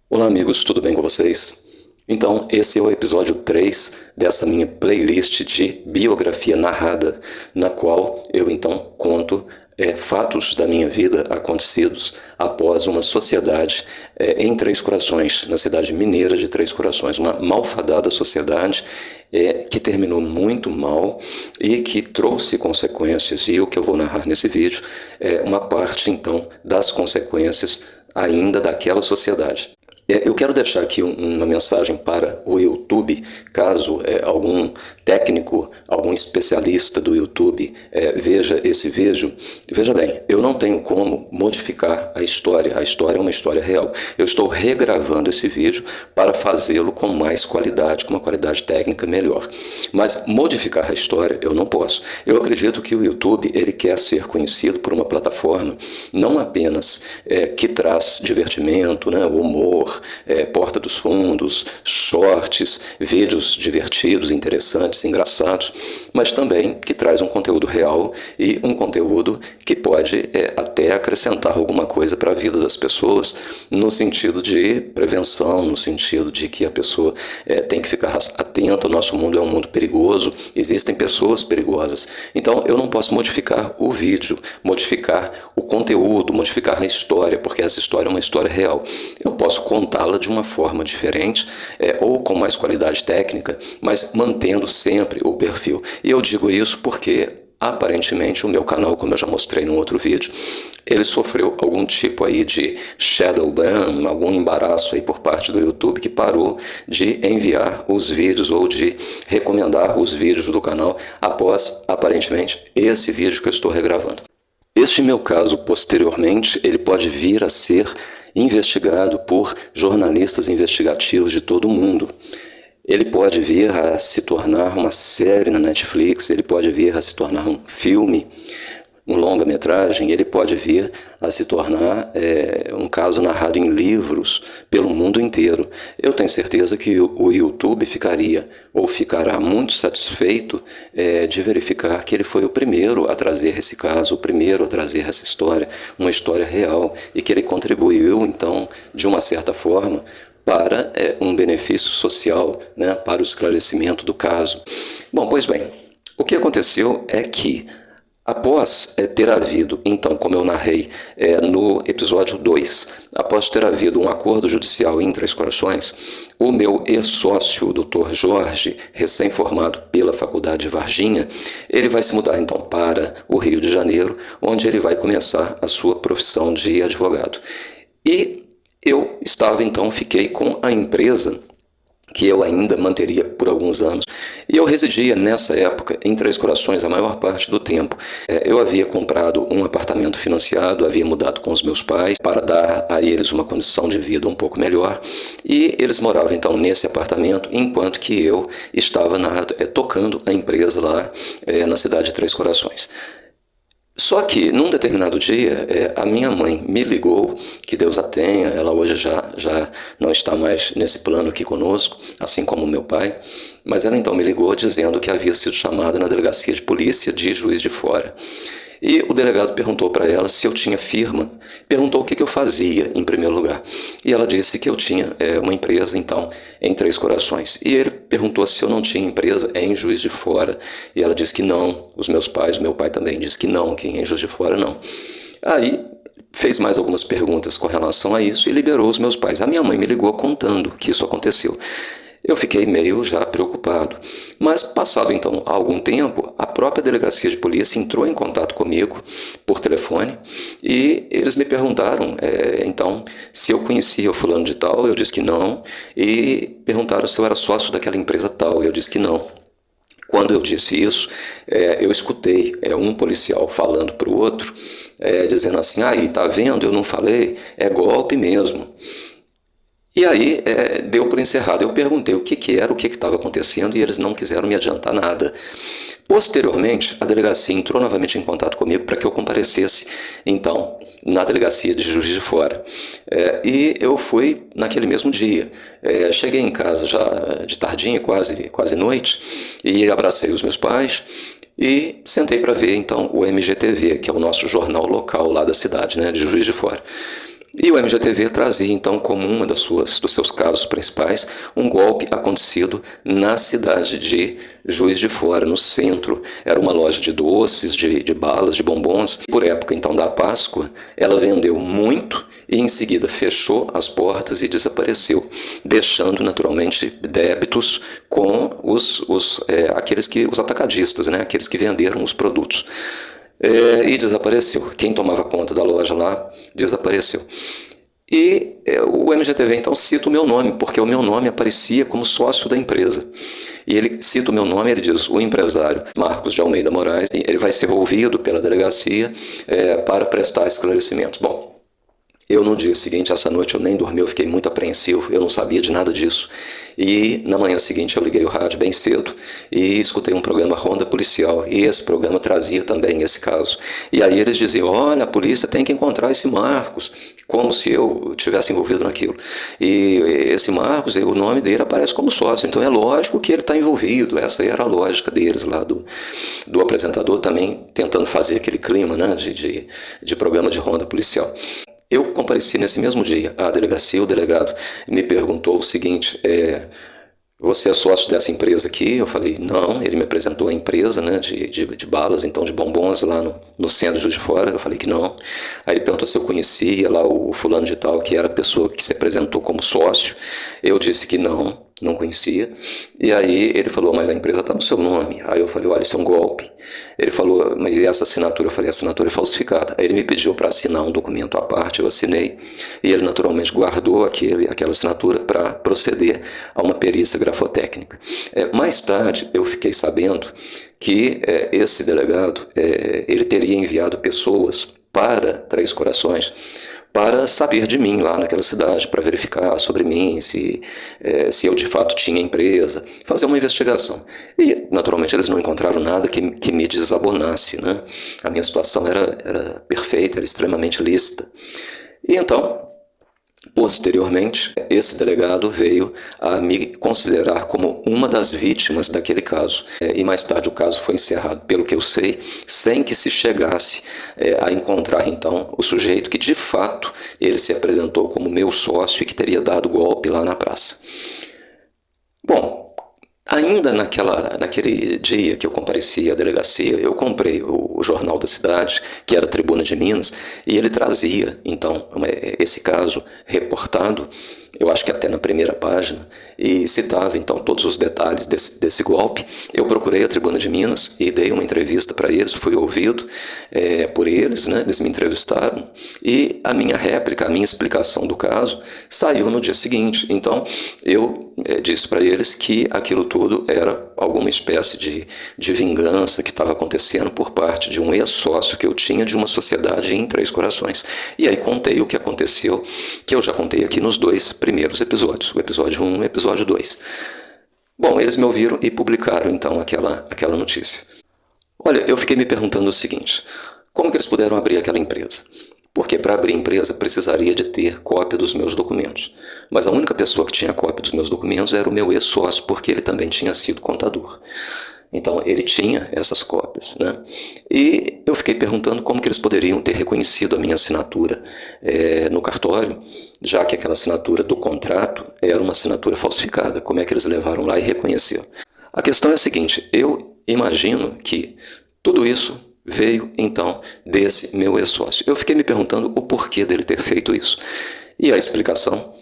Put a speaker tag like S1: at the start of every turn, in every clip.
S1: Olá amigos, tudo bem com vocês? Então, esse é o episódio 3 dessa minha playlist de biografia narrada, na qual eu então conto fatos da minha vida acontecidos após uma sociedade em Três Corações, na cidade mineira de Três Corações, uma malfadada sociedade que terminou muito mal e que trouxe consequências, e o que eu vou narrar nesse vídeo é uma parte então das consequências ainda daquela sociedade. Eu quero deixar aqui uma mensagem para o YouTube, caso algum técnico, algum especialista do YouTube veja esse vídeo. Veja bem, eu não tenho como modificar a história é uma história real. Eu estou regravando esse vídeo para fazê-lo com mais qualidade, com uma qualidade técnica melhor. Mas modificar a história eu não posso. Eu acredito que o YouTube ele quer ser conhecido por uma plataforma não apenas que traz divertimento, né, humor, porta dos fundos, shorts, vídeos divertidos, interessantes, engraçados, mas também que traz um conteúdo real e um conteúdo que pode até acrescentar alguma coisa para a vida das pessoas, no sentido de prevenção, no sentido de que a pessoa tem que ficar atenta. O nosso mundo é um mundo perigoso, existem pessoas perigosas. Então eu não posso modificar o vídeo, modificar o conteúdo, modificar a história, porque essa história é uma história real. Eu posso contá-la de uma forma diferente ou com mais qualidade técnica, mas mantendo sempre o perfil. E eu digo isso porque aparentemente o meu canal, como eu já mostrei no outro vídeo, ele sofreu algum tipo aí de shadow ban, algum embaraço aí por parte do YouTube, que parou de enviar os vídeos ou de recomendar os vídeos do canal após aparentemente esse vídeo que eu estou regravando. Este meu caso, posteriormente, ele pode vir a ser investigado por jornalistas investigativos de todo o mundo. Ele pode vir a se tornar uma série na Netflix, ele pode vir a se tornar um filme, um longa-metragem, ele pode vir a se tornar um caso narrado em livros pelo mundo inteiro. Eu tenho certeza que o YouTube ficaria ou ficará muito satisfeito de verificar que ele foi o primeiro a trazer esse caso, o primeiro a trazer essa história, uma história real, e que ele contribuiu, então, de uma certa forma, para um benefício social, né, para o esclarecimento do caso. Bom, pois bem, o que aconteceu é que após ter havido, então, como eu narrei no episódio 2, após ter havido um acordo judicial em Três Corações, o meu ex-sócio, o Dr. Jorge, recém-formado pela Faculdade de Varginha, ele vai se mudar então para o Rio de Janeiro, onde ele vai começar a sua profissão de advogado. E eu fiquei com a empresa que eu ainda manteria por alguns anos. E eu residia nessa época em Três Corações a maior parte do tempo. Eu havia comprado um apartamento financiado, havia mudado com os meus pais para dar a eles uma condição de vida um pouco melhor, e eles moravam então nesse apartamento, enquanto que eu estava tocando a empresa lá na cidade de Três Corações. Só que, num determinado dia, a minha mãe me ligou, que Deus a tenha, ela hoje já não está mais nesse plano aqui conosco, assim como meu pai, mas ela então me ligou dizendo que havia sido chamada na delegacia de polícia de Juiz de Fora. E o delegado perguntou para ela se eu tinha firma, perguntou o que eu fazia em primeiro lugar. E ela disse que eu tinha uma empresa, então, em Três Corações. E ele perguntou se eu não tinha empresa em Juiz de Fora. E ela disse que não, os meus pais, o meu pai também disse que não, que em Juiz de Fora não. Aí fez mais algumas perguntas com relação a isso e liberou os meus pais. A minha mãe me ligou contando que isso aconteceu. Eu fiquei meio já preocupado, mas passado então algum tempo, a própria delegacia de polícia entrou em contato comigo por telefone e eles me perguntaram então se eu conhecia o fulano de tal. Eu disse que não, e perguntaram se eu era sócio daquela empresa tal. Eu disse que não. Quando eu disse isso, eu escutei um policial falando para o outro, dizendo assim: aí, tá vendo, eu não falei, é golpe mesmo. E aí deu por encerrado. Eu perguntei o que era, o que estava acontecendo, e eles não quiseram me adiantar nada. Posteriormente, a delegacia entrou novamente em contato comigo para que eu comparecesse, então, na delegacia de Juiz de Fora. E eu fui naquele mesmo dia. Cheguei em casa já de tardinha, quase noite, e abracei os meus pais e sentei para ver, então, o MGTV, que é o nosso jornal local lá da cidade, né, de Juiz de Fora. E o MGTV trazia, então, como uma dos seus casos principais, um golpe acontecido na cidade de Juiz de Fora, no centro. Era uma loja de doces, de balas, de bombons. Por época, então, da Páscoa, ela vendeu muito e, em seguida, fechou as portas e desapareceu, deixando, naturalmente, débitos com os atacadistas, né? Aqueles que venderam os produtos. E desapareceu. Quem tomava conta da loja lá desapareceu. E o MGTV então cita o meu nome, porque o meu nome aparecia como sócio da empresa. E ele cita o meu nome, ele diz: o empresário Marcos de Almeida Moraes, ele vai ser ouvido pela delegacia para prestar esclarecimentos. Bom, eu no dia seguinte, essa noite eu nem dormi, eu fiquei muito apreensivo, eu não sabia de nada disso. E na manhã seguinte eu liguei o rádio bem cedo e escutei um programa Ronda Policial, e esse programa trazia também esse caso. E aí eles diziam: olha, a polícia tem que encontrar esse Marcos, como se eu tivesse envolvido naquilo. E esse Marcos, o nome dele aparece como sócio, então é lógico que ele está envolvido. Essa era a lógica deles lá, do apresentador também tentando fazer aquele clima, né, de programa de Ronda Policial. Eu compareci nesse mesmo dia à delegacia, o delegado me perguntou o seguinte: você é sócio dessa empresa aqui? Eu falei: não. Ele me apresentou a empresa, né, de balas, então de bombons lá no centro de Juiz de Fora. Eu falei que não. Aí ele perguntou se eu conhecia lá o fulano de tal, que era a pessoa que se apresentou como sócio. Eu disse que não conhecia. E aí ele falou: mas a empresa está no seu nome. Aí eu falei: olha, isso é um golpe. Ele falou: mas e essa assinatura? Eu falei: a assinatura é falsificada. Aí ele me pediu para assinar um documento à parte, eu assinei, e ele naturalmente guardou aquela assinatura para proceder a uma perícia grafotécnica. Mais tarde eu fiquei sabendo que esse delegado ele teria enviado pessoas para Três Corações para saber de mim lá naquela cidade, para verificar sobre mim, se eu de fato tinha empresa, fazer uma investigação. E, naturalmente, eles não encontraram nada que me desabonasse, né? A minha situação era perfeita, era extremamente lícita. E então, posteriormente, esse delegado veio a me considerar como uma das vítimas daquele caso. E mais tarde o caso foi encerrado, pelo que eu sei, sem que se chegasse a encontrar então o sujeito que de fato ele se apresentou como meu sócio e que teria dado golpe lá na praça. Bom, ainda naquele dia que eu compareci à delegacia, eu comprei o jornal da cidade, que era a Tribuna de Minas, e ele trazia, então, esse caso reportado, eu acho que até na primeira página, e citava, então, todos os detalhes desse golpe. Eu procurei a Tribuna de Minas e dei uma entrevista para eles, fui ouvido por eles, né? Eles me entrevistaram, e a minha réplica, a minha explicação do caso, saiu no dia seguinte. Então, eu disse para eles que aquilo tudo era alguma espécie de vingança que estava acontecendo por parte de um ex-sócio que eu tinha de uma sociedade em Três Corações. E aí contei o que aconteceu, que eu já contei aqui nos dois primeiros episódios, o episódio 1 e o episódio 2. Bom, eles me ouviram e publicaram então aquela notícia. Olha, eu fiquei me perguntando o seguinte: como que eles puderam abrir aquela empresa? Porque para abrir empresa precisaria de ter cópia dos meus documentos. Mas a única pessoa que tinha cópia dos meus documentos era o meu ex-sócio, porque ele também tinha sido contador. Então ele tinha essas cópias, né? E eu fiquei perguntando como que eles poderiam ter reconhecido a minha assinatura no cartório, já que aquela assinatura do contrato era uma assinatura falsificada. Como é que eles levaram lá e reconheceram? A questão é a seguinte: eu imagino que tudo isso veio, então, desse meu ex-sócio. Eu fiquei me perguntando o porquê dele ter feito isso. E a explicação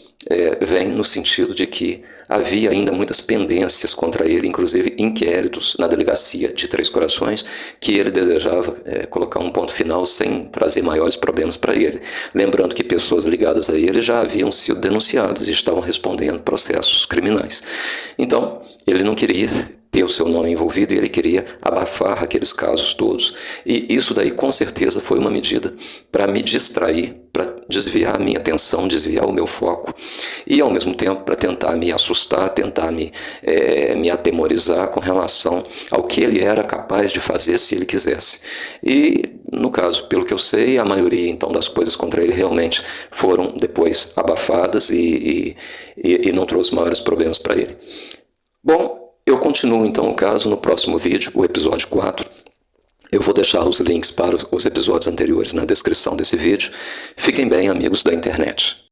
S1: vem no sentido de que havia ainda muitas pendências contra ele, inclusive inquéritos na delegacia de Três Corações, que ele desejava colocar um ponto final sem trazer maiores problemas para ele. Lembrando que pessoas ligadas a ele já haviam sido denunciadas e estavam respondendo processos criminais. Então, ele não queria ter o seu nome envolvido e ele queria abafar aqueles casos todos. E isso daí com certeza foi uma medida para me distrair, para desviar a minha atenção, desviar o meu foco e ao mesmo tempo para tentar me assustar, tentar me atemorizar com relação ao que ele era capaz de fazer se ele quisesse. E no caso, pelo que eu sei, a maioria então das coisas contra ele realmente foram depois abafadas e não trouxe maiores problemas para ele. Bom, eu continuo então o caso no próximo vídeo, o episódio 4, Eu vou deixar os links para os episódios anteriores na descrição desse vídeo. Fiquem bem, amigos da internet.